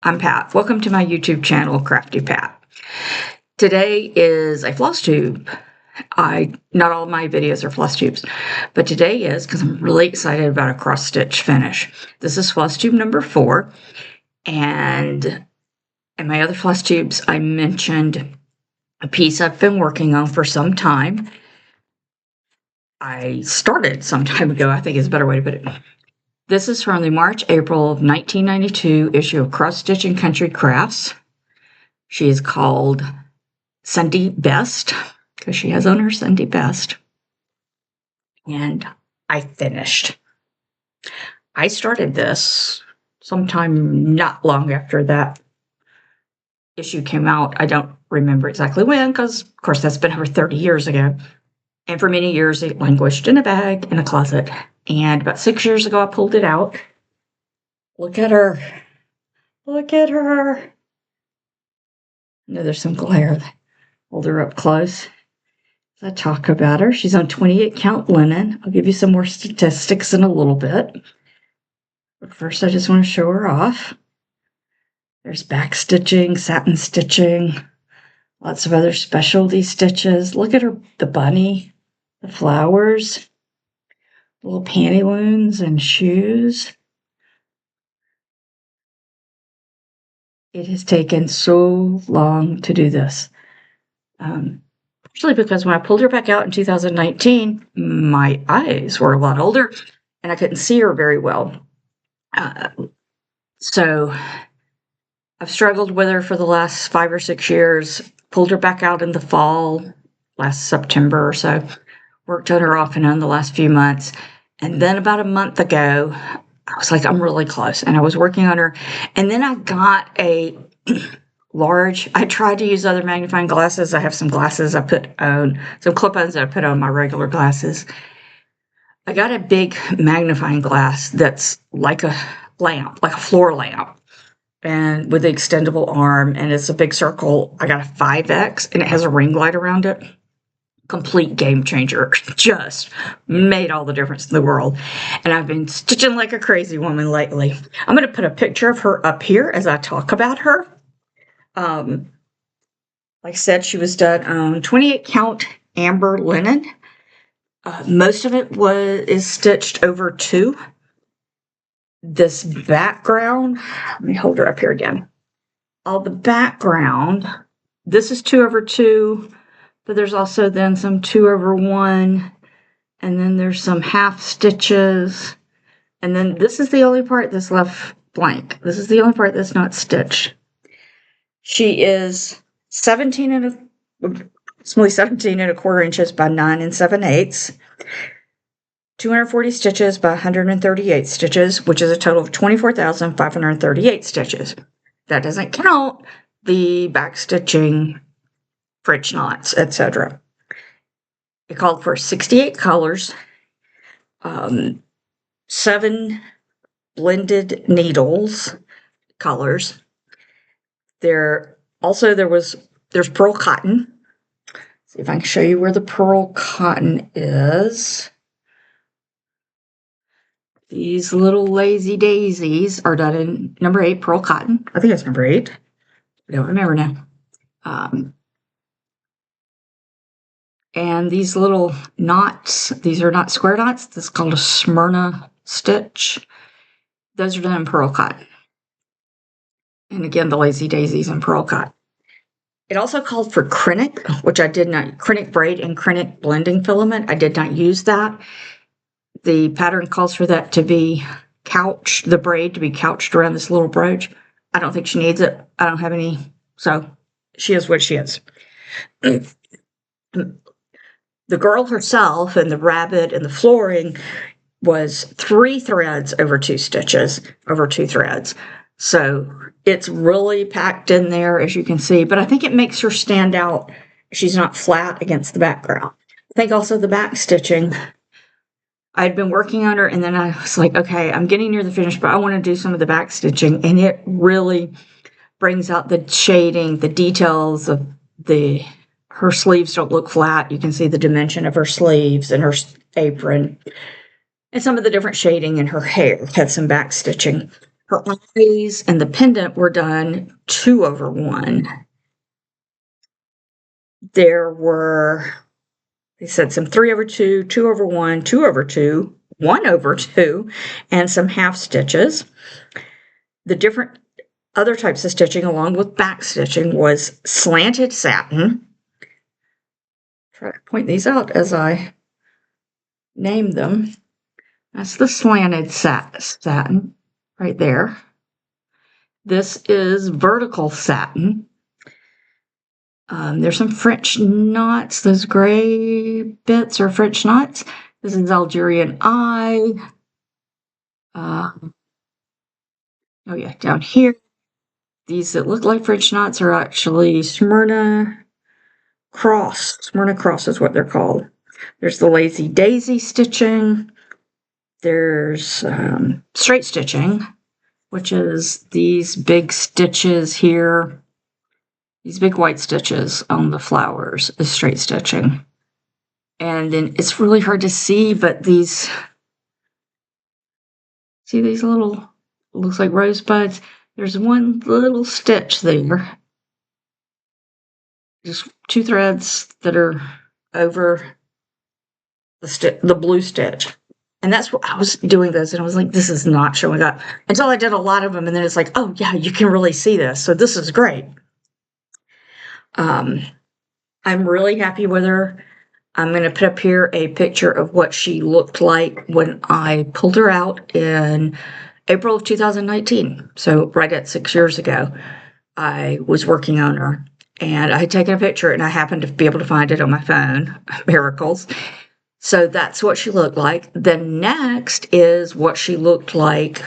I'm Pat. Welcome to my YouTube channel, Crafty Pat. Today is a floss tube. Not all of my videos are floss tubes, but today is because I'm really excited about a cross stitch finish. This is floss tube number 4, and in my other floss tubes, I mentioned a piece I've been working on for some time. I started some time ago, I think is a better way to put it. This is from the March-April of 1992 issue of Cross Stitch and Country Crafts. She is called Sunday Best, because she has on her Sunday Best. And I finished. I started this sometime not long after that issue came out. I don't remember exactly when, because, of course, that's been over 30 years ago. And for many years, it languished in a bag in a closet. And about 6 years ago, I pulled it out. Look at her. Look at her. I know there's some glare. Hold her up close as I talk about her. She's on 28 count linen. I'll give you some more statistics in a little bit. But first, I just want to show her off. There's back stitching, satin stitching, lots of other specialty stitches. Look at her, the bunny, the flowers, little pantaloons and shoes. It has taken so long to do this. Partially because when I pulled her back out in 2019, my eyes were a lot older and I couldn't see her very well. So I've struggled with her for the last 5 or 6 years. Pulled her back out in the fall, last September or so. Worked on her off and on the last few months. And then about a month ago, I was like, I'm really close. And I was working on her. And then I got a large, I tried to use other magnifying glasses. I have some glasses I put on, some clip-ons that I put on my regular glasses. I got a big magnifying glass that's like a lamp, like a floor lamp, and with the extendable arm, and it's a big circle. I got a 5X, and it has a ring light around it. Complete game changer. Just made all the difference in the world. And I've been stitching like a crazy woman lately. I'm going to put a picture of her up here as I talk about her. Like I said, she was done on 28 count amber linen. Most of it is stitched over 2. This background, let me hold her up here again. All the background, this is 2 over 2. But there's also then some 2 over 1, and then there's some half stitches, and then this is the only part that's left blank. This is the only part that's not stitched. She is 17 and a quarter inches by 9 7/8, 240 stitches by 138 stitches, which is a total of 24,538 stitches. That doesn't count the back stitching, French knots, etc. It called for 68 colors, 7 blended needles, colors. There's pearl cotton. See if I can show you where the pearl cotton is. These little lazy daisies are done in number 8 pearl cotton. I think it's number 8. I don't remember now. And these little knots, these are not square knots. This is called a Smyrna stitch. Those are done in pearl cotton. And again, the lazy daisies in pearl cotton. It also called for Krennic, which I did not, Krennic braid and Krennic blending filament. I did not use that. The pattern calls for that to be couched, the braid to be couched around this little brooch. I don't think she needs it. I don't have any, so she is what she is. The girl herself and the rabbit and the flooring was 3 threads over 2 stitches, over 2 threads. So it's really packed in there, as you can see, but I think it makes her stand out. She's not flat against the background. I think also the back stitching, I'd been working on her, and then I was like, okay, I'm getting near the finish, but I want to do some of the back stitching, and it really brings out the shading, the details of her sleeves don't look flat. You can see the dimension of her sleeves and her apron. And some of the different shading in her hair had some back stitching. Her eyes and the pendant were done 2/1. There were, they said, some 3/2, 2/1, 2/2, 1/2, and some half stitches. The different other types of stitching, along with back stitching, was slanted satin. Try to point these out as I name them. That's the slanted satin right there. This is vertical satin. There's some French knots. Those gray bits are French knots. This is Algerian eye. Oh yeah, down here. These that look like French knots are actually Smyrna cross. Smyrna cross is what they're called. There's the lazy daisy stitching. There's straight stitching, which is these big stitches here. These big white stitches on the flowers is straight stitching. And then it's really hard to see, but these, see these little, looks like rosebuds. There's one little stitch there. Just 2 threads that are over the blue stitch. And that's what I was doing those, and I was like, this is not showing up. Until I did a lot of them, and then it's like, oh yeah, you can really see this. So this is great. I'm really happy with her. I'm going to put up here a picture of what she looked like when I pulled her out in April of 2019. So right at 6 years ago, I was working on her, and I had taken a picture, and I happened to be able to find it on my phone. Miracles. So that's what she looked like. The next is what she looked like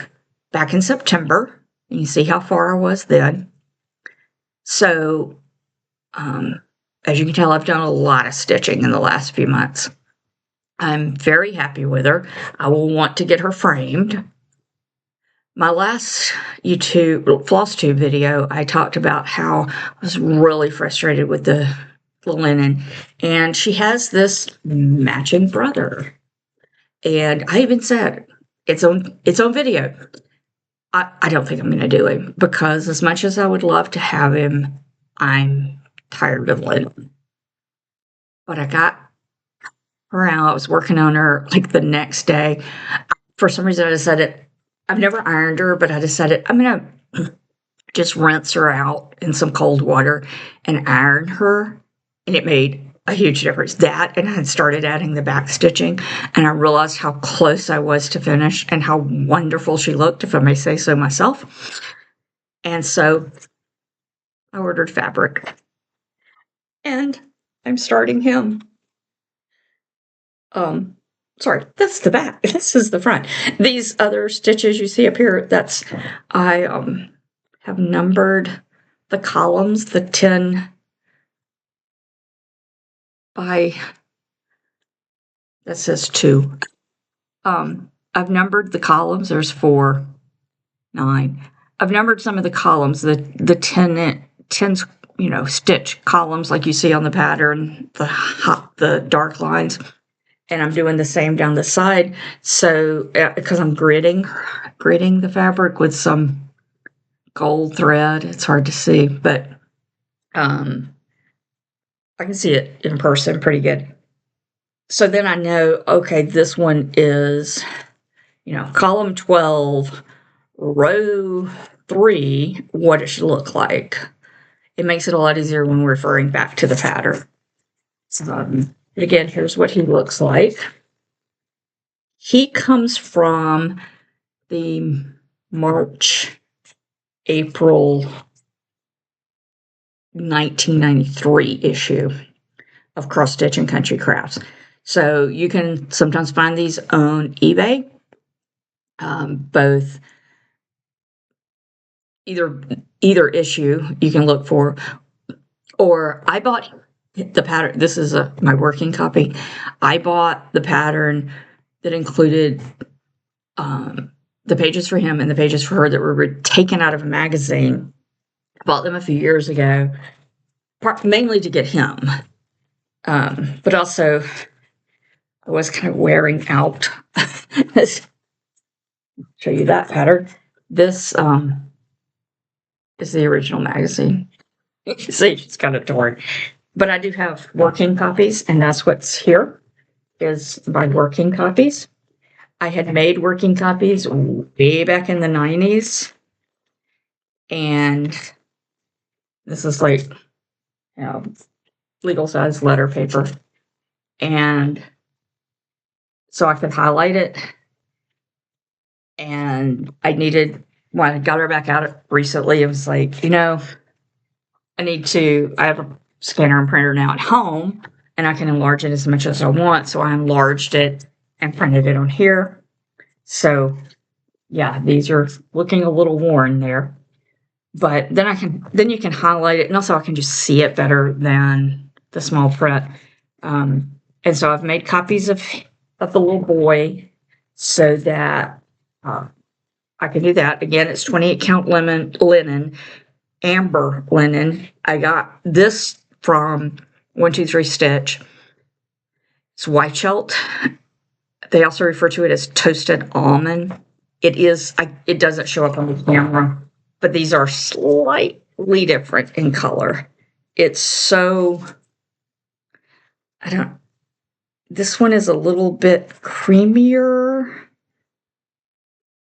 back in September. And you see how far I was then. So, as you can tell, I've done a lot of stitching in the last few months. I'm very happy with her. I will want to get her framed. My last FlossTube video, I talked about how I was really frustrated with the linen, and she has this matching brother. And I even said, it's on video. I don't think I'm going to do him, because as much as I would love to have him, I'm tired of linen. But I got her out. I was working on her like the next day. For some reason, I decided, I've never ironed her, but I decided I'm going to just rinse her out in some cold water and iron her. And it made a huge difference. That, and I had started adding the back stitching, and I realized how close I was to finish and how wonderful she looked, if I may say so myself. And so I ordered fabric, and I'm starting him. Sorry, that's the back. This is the front. These other stitches you see up here, that's, I have numbered the columns, the 10 by, that says 2. I've numbered the columns. There's 4, 9. I've numbered some of the columns, the 10 stitch columns like you see on the pattern, the dark lines. And I'm doing the same down the side. So, because I'm gridding the fabric with some gold thread. It's hard to see, but I can see it in person pretty good. So then I know, okay, this one is, column 12, row 3, what it should look like. It makes it a lot easier when we're referring back to the pattern. Again, here's what he looks like. He comes from the March, April 1993 issue of Cross Stitch and Country Crafts. So you can sometimes find these on eBay. Both either issue you can look for, or I bought the pattern. This is my working copy. I bought the pattern that included the pages for him and the pages for her that were taken out of a magazine. I bought them a few years ago, mainly to get him, but also I was kind of wearing out. Let's show you that pattern. This is the original magazine. See, it's kind of torn. But I do have working copies, and that's what's here, is my working copies. I had made working copies way back in the 90s. And this is like, you know, legal size letter paper. And so I could highlight it. And I needed, when I got her back out recently, it was like, I have a scanner and printer now at home, and I can enlarge it as much as I want. So I enlarged it and printed it on here. So yeah, these are looking a little worn there. But then you can highlight it, and also I can just see it better than the small print. And so I've made copies of the little boy so that I can do that. Again, it's 28 count linen, amber linen. I got this from 123 Stitch. It's white felt. They also refer to it as toasted almond. It doesn't show up on the camera, but these are slightly different in color. It's so, this one is a little bit creamier.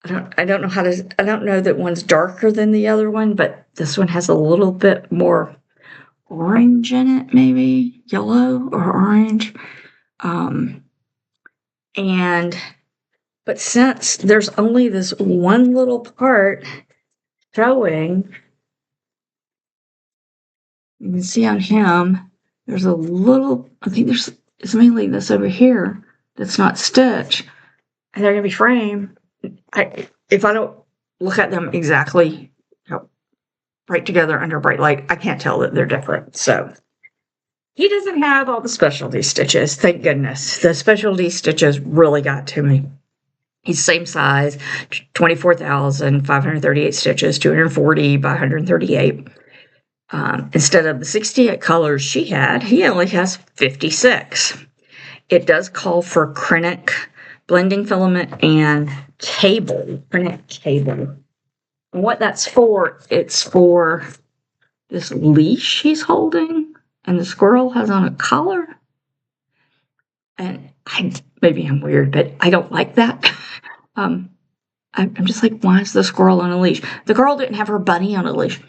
I don't know that one's darker than the other one, but this one has a little bit more orange in it, maybe yellow or orange. But since there's only this one little part showing, you can see on him, there's a little, I think it's mainly this over here that's not stitched, and they're going to be framed. If I don't look at them exactly, right together under bright light, I can't tell that they're different. So he doesn't have all the specialty stitches, thank goodness. The specialty stitches really got to me. He's same size, 24,538 stitches, 240 by 138. Instead of the 68 colors she had, he only has 56. It does call for Krennic blending filament and Krennic cable. And what that's for, it's for this leash he's holding, and the squirrel has on a collar. And maybe I'm weird, but I don't like that. I'm just like, why is the squirrel on a leash? The girl didn't have her bunny on a leash,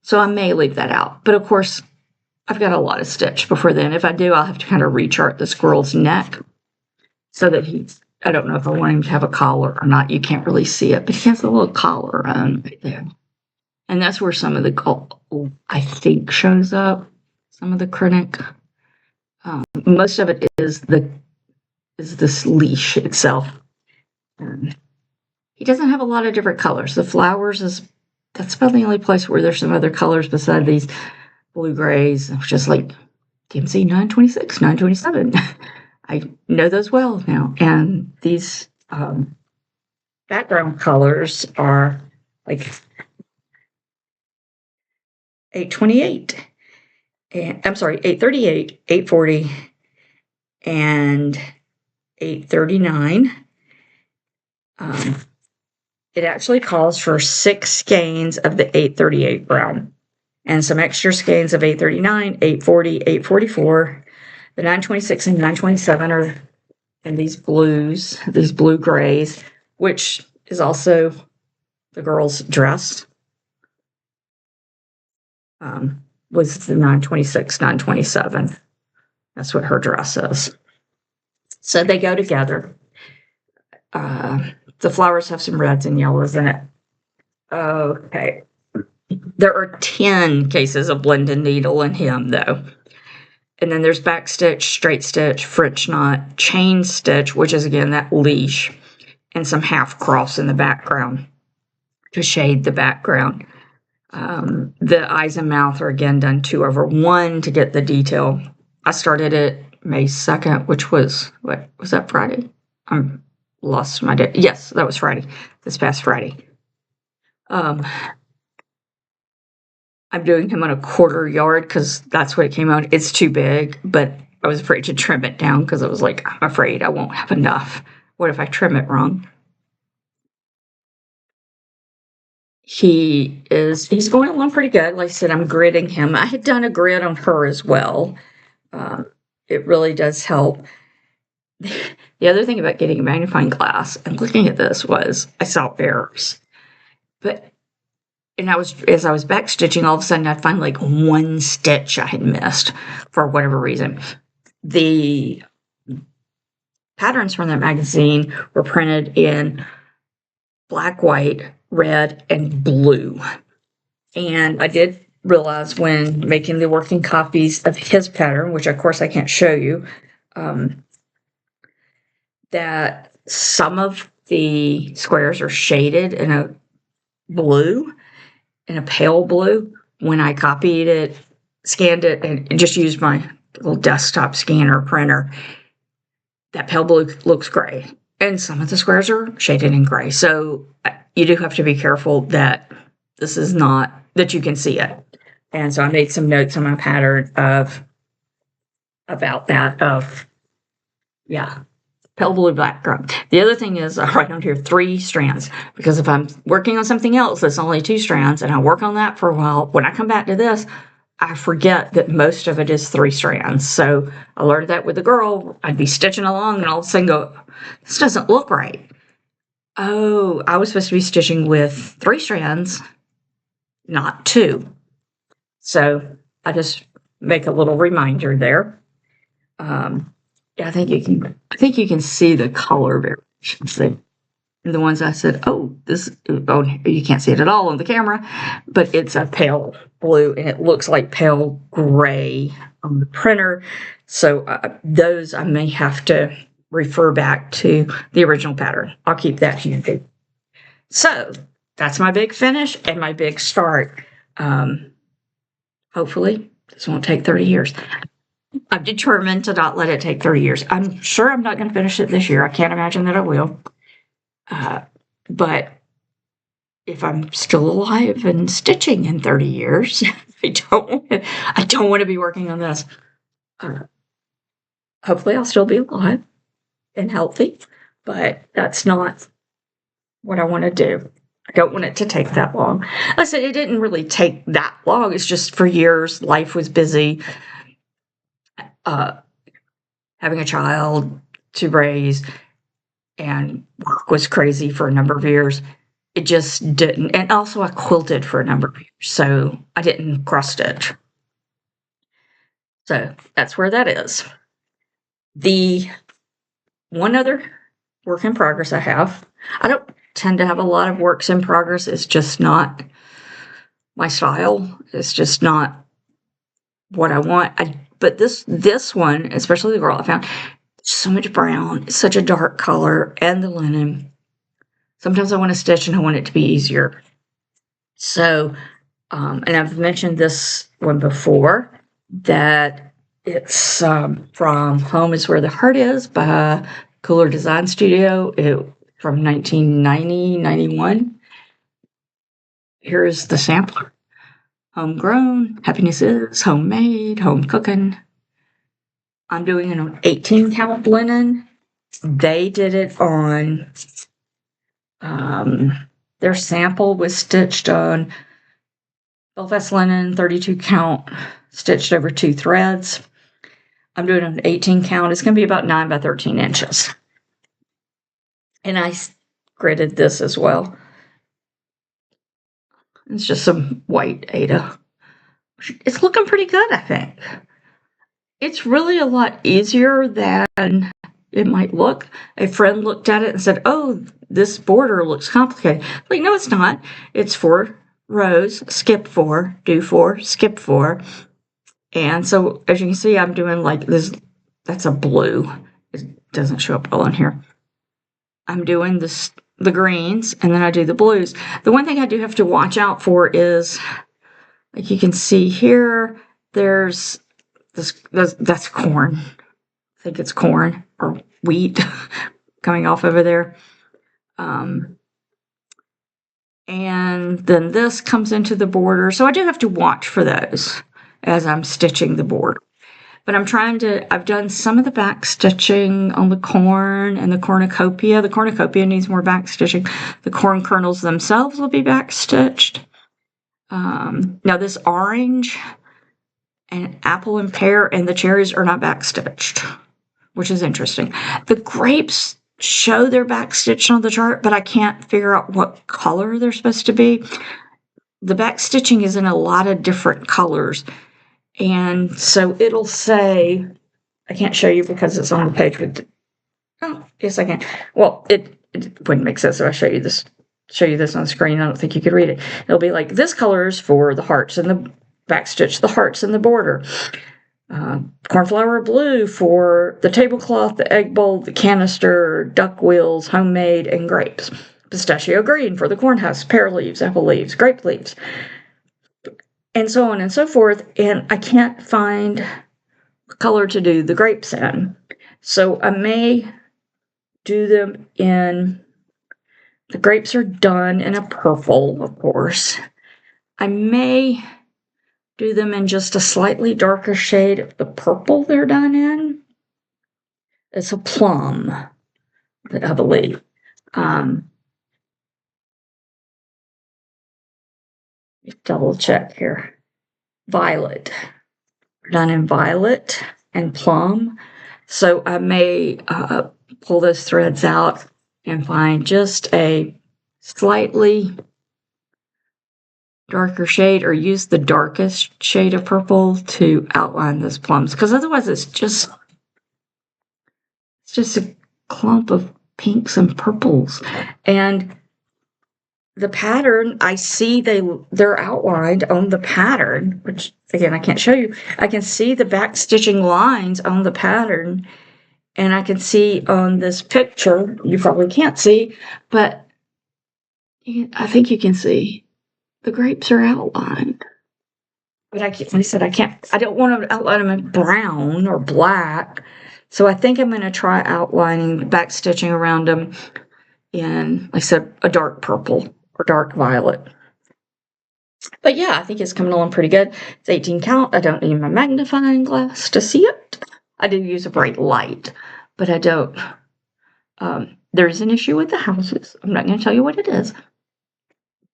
so I may leave that out. But of course, I've got a lot of stitch before then. If I do, I'll have to kind of rechart the squirrel's neck so that I don't know if I want him to have a collar or not. You can't really see it, but he has a little collar on right there. And that's where some of the gold, I think, shows up. Some of the Krennic. Most of it is this leash itself. He doesn't have a lot of different colors. The flowers that's about the only place where there's some other colors beside these blue grays, just like DMC 926, 927. I know those well now. And these background colors are like 828. I'm sorry, 838, 840, and 839. It actually calls for 6 skeins of the 838 brown and some extra skeins of 839, 840, 844. The 926 and 927 are in these blues, these blue grays, which is also the girl's dress. Was the 926, 927. That's what her dress is. So they go together. The flowers have some reds and yellows in it. Okay. There are 10 cases of blended needle in him, though. And then there's back stitch, straight stitch, French knot, chain stitch, which is, again, that leash, and some half cross in the background to shade the background. The eyes and mouth are, again, done 2/1 to get the detail. I started it May 2nd, which was, what, was that Friday? I'm lost my day. Yes, that was Friday, this past Friday. I'm doing him on a 1/4 yard because that's what it came out. It's too big, but I was afraid to trim it down because I was like, I'm afraid I won't have enough. What if I trim it wrong? he's going along pretty good. Like I said, I'm gridding him. I had done a grid on her as well. It really does help. The other thing about getting a magnifying glass and looking at this was I saw errors. And as I was back stitching, all of a sudden I'd find like one stitch I had missed for whatever reason. The patterns from that magazine were printed in black, white, red, and blue. And I did realize when making the working copies of his pattern, which of course I can't show you, that some of the squares are shaded in a blue, in a pale blue. When I copied it, scanned it, and just used my little desktop scanner printer, that pale blue looks gray. And some of the squares are shaded in gray. So you do have to be careful that this is not, that you can see it. And so I made some notes on my pattern about that, pale blue background. The other thing is I write on here 3 strands, because if I'm working on something else that's only 2 strands and I work on that for a while, when I come back to this, I forget that most of it is 3 strands. So I learned that with the girl. I'd be stitching along and all of a sudden go, this doesn't look right. Oh, I was supposed to be stitching with 3 strands, not 2. So I just make a little reminder there. Yeah, I think you can see the color variations there. The ones I said, you can't see it at all on the camera, but it's a pale blue and it looks like pale gray on the printer. So those I may have to refer back to the original pattern. I'll keep that handy. So that's my big finish and my big start. Hopefully this won't take 30 years. I'm determined to not let it take 30 years. I'm sure I'm not going to finish it this year. I can't imagine that I will. But if I'm still alive and stitching in 30 years, I don't want to be working on this. Hopefully I'll still be alive and healthy, but that's not what I want to do. I don't want it to take that long. I said it didn't really take that long. It's just for years, life was busy. Having a child to raise, and work was crazy for a number of years. It just didn't. And also I quilted for a number of years, so I didn't cross stitch. So that's where that is. The one other work in progress I have, I don't tend to have a lot of works in progress. It's just not my style. It's just not what I want. But this one, especially the girl I found, so much brown, it's such a dark color, and the linen. Sometimes I want to stitch and I want it to be easier. So, and I've mentioned this one before, that it's from Home is Where the Heart Is by Cooler Design Studio, from 1990, 91. Here's the sampler. Homegrown, happiness is, homemade, home cooking. I'm doing it on 18 count linen. They did it on, their sample was stitched on Belfast linen, 32 count, stitched over 2 threads. I'm doing an 18 count. It's going to be about 9 by 13 inches. And I gridded this as well. It's just some white Aida. It's looking pretty good, I think. It's really a lot easier than it might look. A friend looked at it and said, oh, this border looks complicated. Like, no, it's not. It's 4 rows, skip 4, do 4, skip 4. And so, as you can see, I'm doing like this. That's a blue. It doesn't show up well on here. I'm doing the greens, and then I do the blues. The one thing I do have to watch out for is, like you can see here, there's that's corn. I think it's corn or wheat coming off over there. And then this comes into the border. So I do have to watch for those as I'm stitching the border. but I've done some of the back stitching on the corn and the cornucopia. The cornucopia needs more back stitching. The corn kernels themselves will be back stitched. Now this orange and apple and pear and the cherries are not back stitched, which is interesting. The grapes show they're back stitched on the chart, but I can't figure out what color they're supposed to be. The back stitching is in a lot of different colors. And so it'll say, I can't show you because it's on the page, but oh, yes, I can. Well, it wouldn't make sense if I show you this on the screen. I don't think you could read it. It'll be like, this color is for the hearts and the backstitch, the hearts in the border. Cornflower blue for the tablecloth, the egg bowl, the canister, duck wheels, homemade, and grapes. Pistachio green for the corn husk, pear leaves, apple leaves, grape leaves, and so on and so forth. And I can't find a color to do the grapes in. So I may do them in, the grapes are done in a purple, of course. I may do them in just a slightly darker shade of the purple they're done in. It's a plum, I believe. Double check here. Violet. Done in violet and plum. So I may pull those threads out and find just a slightly darker shade, or use the darkest shade of purple to outline those plums, because otherwise it's just a clump of pinks and purples. And the pattern, I see they're outlined on the pattern, which again I can't show you. I can see the back stitching lines on the pattern, and I can see on this picture, you probably can't see, but I think you can see the grapes are outlined. But I don't want to outline them in brown or black. So I think I'm going to try outlining, back stitching around them in, like I said, a dark purple or dark violet. But yeah, I think it's coming along pretty good. It's 18 count. I don't need my magnifying glass to see it. I do use a bright light, but I don't. There's an issue with the houses. I'm not going to tell you what it is,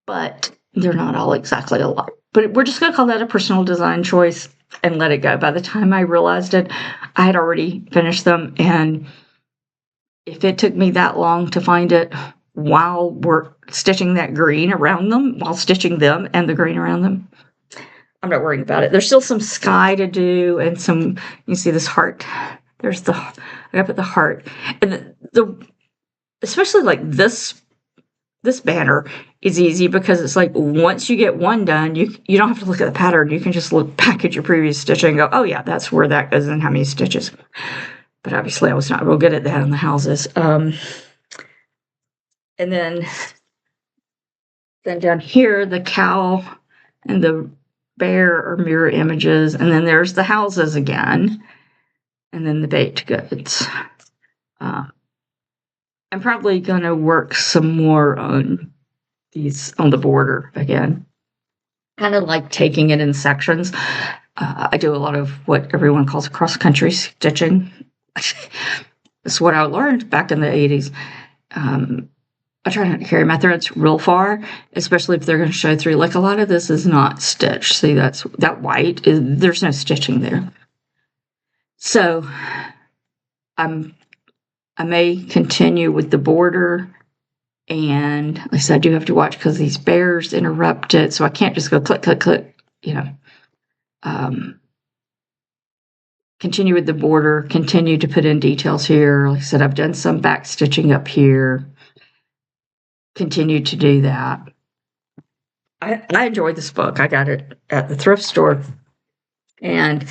but they're not all exactly alike. But we're just going to call that a personal design choice and let it go. By the time I realized it, I had already finished them. And if it took me that long to find it while we're stitching that green around them, while stitching them and the green around them, I'm not worrying about it. There's still some sky to do and some, you see this heart. I got put the heart. And especially like this banner is easy because it's like, once you get one done, you don't have to look at the pattern. You can just look back at your previous stitching and go, oh yeah, that's where that goes and how many stitches. But obviously I was not real good at that on the houses. And then down here, the cow and the bear are mirror images. And then there's the houses again. And then the baked goods. I'm probably going to work some more on these on the border again. Kind of like taking it in sections. I do a lot of what everyone calls cross-country stitching. That's what I learned back in the 80s. I try not to carry my threads real far, especially if they're going to show through. Like, a lot of this is not stitched. See, that white there's no stitching there. So I may continue with the border, and like I said, I do have to watch because these bears interrupt it, so I can't just go click, click, click, continue with the border, continue to put in details here. Like I said, I've done some back stitching up here. Continue to do that. I enjoyed this book. I got it at the thrift store, and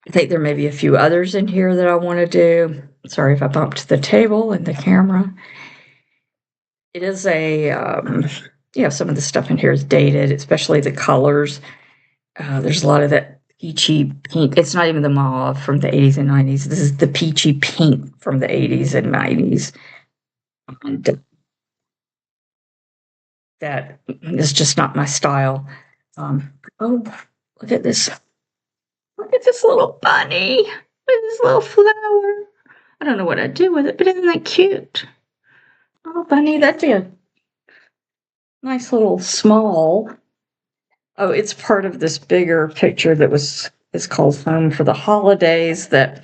I think there may be a few others in here that I want to do. Sorry if I bumped the table and the camera. It is some of the stuff in here is dated, especially the colors. There's a lot of that peachy pink. It's not even the mauve from the 80s and 90s. This is the peachy pink from the 80s and 90s. And that is just not my style. Oh, look at this. look at this little bunny with this little flower. I don't know what I'd do with it, but isn't that cute? Oh, bunny, that'd be a nice little small. Oh, it's part of this bigger picture that is called Home for the Holidays. That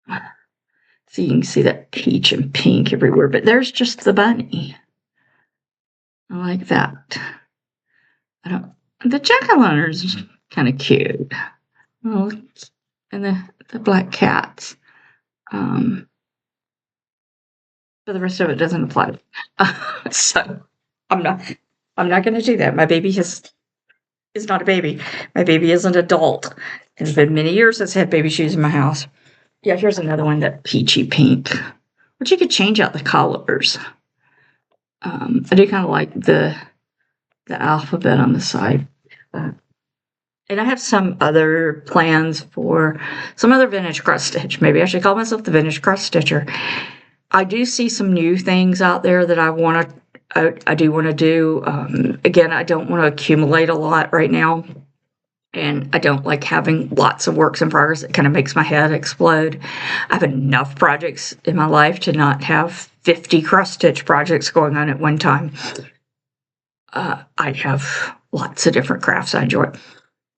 so you can see that peach and pink everywhere, but there's just the bunny. I like that. The jack-o'-lantern's kind of cute. Oh, and the black cats. But the rest of it doesn't apply. So I'm not going to do that. My baby is not a baby. My baby is an adult. It's been many years since I had baby shoes in my house. Yeah, here's another one, that peachy pink. But you could change out the colors. I do kind of like the alphabet on the side. And I have some other plans for some other vintage cross stitch. Maybe I should call myself the vintage cross stitcher. I do see some new things out there that I do want to do. Again, I don't want to accumulate a lot right now. And I don't like having lots of works in progress. It kind of makes my head explode. I have enough projects in my life to not have 50 cross stitch projects going on at one time. I have lots of different crafts I enjoy.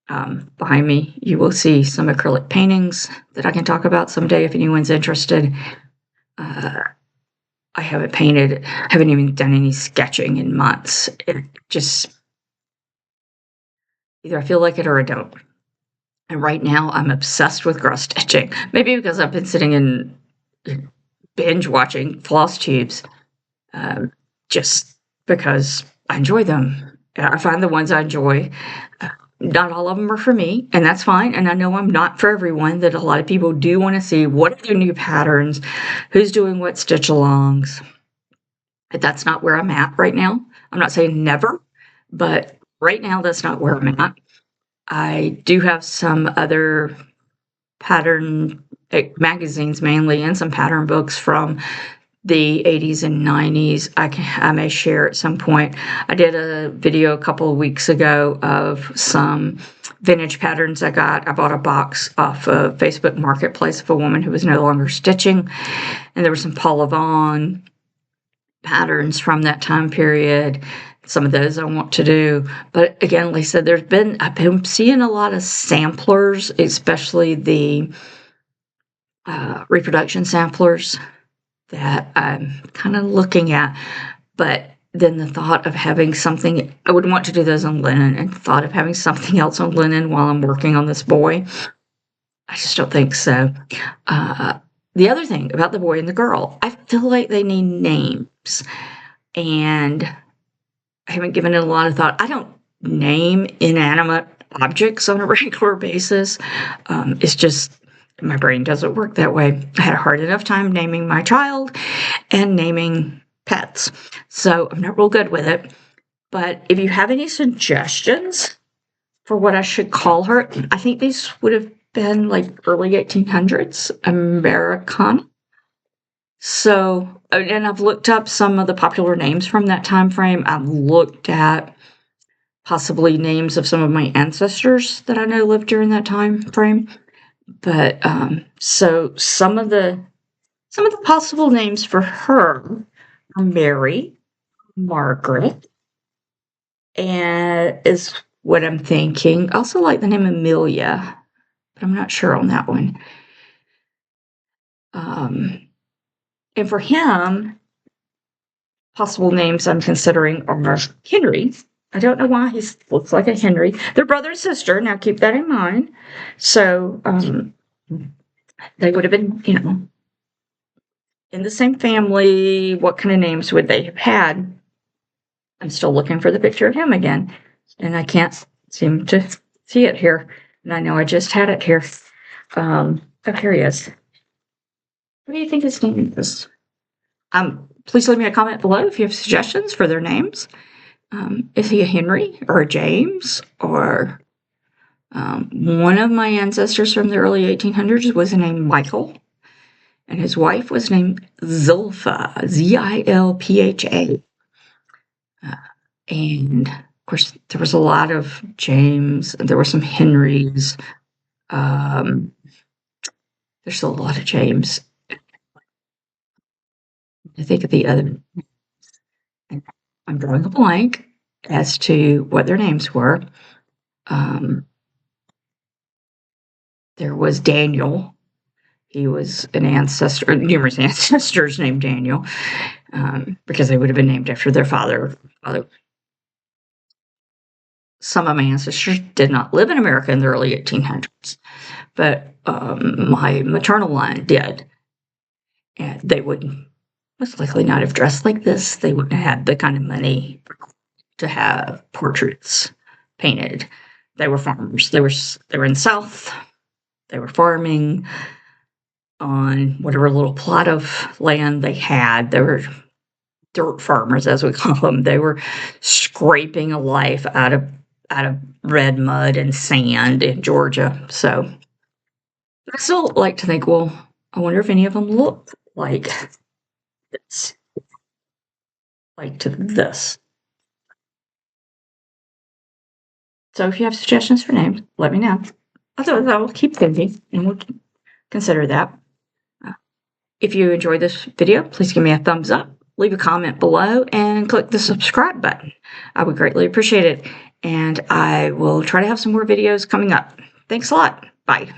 Behind me, you will see some acrylic paintings that I can talk about someday if anyone's interested. I haven't even done any sketching in months. It just, either I feel like it or I don't. And right now, I'm obsessed with cross stitching. Maybe because I've been sitting and binge watching FlossTubes, just because I enjoy them. I find the ones I enjoy. Not all of them are for me, and that's fine. And I know I'm not for everyone, that a lot of people do want to see what are their new patterns, who's doing what stitch alongs. But that's not where I'm at right now. I'm not saying never, but right now that's not where I'm at. I do have some other pattern magazines mainly, and some pattern books from the 80s and 90s. I may share at some point. I did a video a couple of weeks ago of some vintage patterns I got. I bought a box off of Facebook Marketplace of a woman who was no longer stitching, and there were some Paula Vaughn patterns from that time period. Some of those I want to do. But again, like I said, I've been seeing a lot of samplers, especially the reproduction samplers, that I'm kind of looking at. But then the thought of having something, I would want to do those on linen, and the thought of having something else on linen while I'm working on this boy, I just don't think so. The other thing about the boy and the girl, I feel like they need names, and I haven't given it a lot of thought. I don't name inanimate objects on a regular basis. It's just, my brain doesn't work that way. I had a hard enough time naming my child and naming pets. So I'm not real good with it. But if you have any suggestions for what I should call her, I think these would have been like early 1800s Americana. So, and I've looked up some of the popular names from that time frame. I've looked at possibly names of some of my ancestors that I know lived during that time frame. But so some of the possible names for her are Mary, Margaret, and is what I'm thinking. I also like the name Amelia, but I'm not sure on that one. And for him, possible names I'm considering are Henry. I don't know why he looks like a Henry. They're brother and sister. Now keep that in mind. So they would have been, in the same family. What kind of names would they have had? I'm still looking for the picture of him again, and I can't seem to see it here. And I know I just had it here. Oh, here he is. What do you think his name is? Please leave me a comment below if you have suggestions for their names. Is he a Henry or a James? Or one of my ancestors from the early 1800s was named Michael, and his wife was named Zilpha, Zilpha. And course, there was a lot of James, and there were some Henrys. There's a lot of James. I think of the other, and I'm drawing a blank as to what their names were. There was Daniel. He was an ancestor, numerous ancestors named Daniel, because they would have been named after their father. Some of my ancestors did not live in America in the early 1800s, but my maternal line did. And they would most likely not have dressed like this. They wouldn't have had the kind of money to have portraits painted. They were farmers. They were in the South. They were farming on whatever little plot of land they had. They were dirt farmers, as we call them. They were scraping a life out of red mud and sand in Georgia. So I still like to think, well, I wonder if any of them look like this. Like to this. So if you have suggestions for names, let me know. Otherwise, I will keep thinking, and we'll consider that. If you enjoyed this video, please give me a thumbs up, leave a comment below, and click the subscribe button. I would greatly appreciate it, and I will try to have some more videos coming up. Thanks a lot. Bye.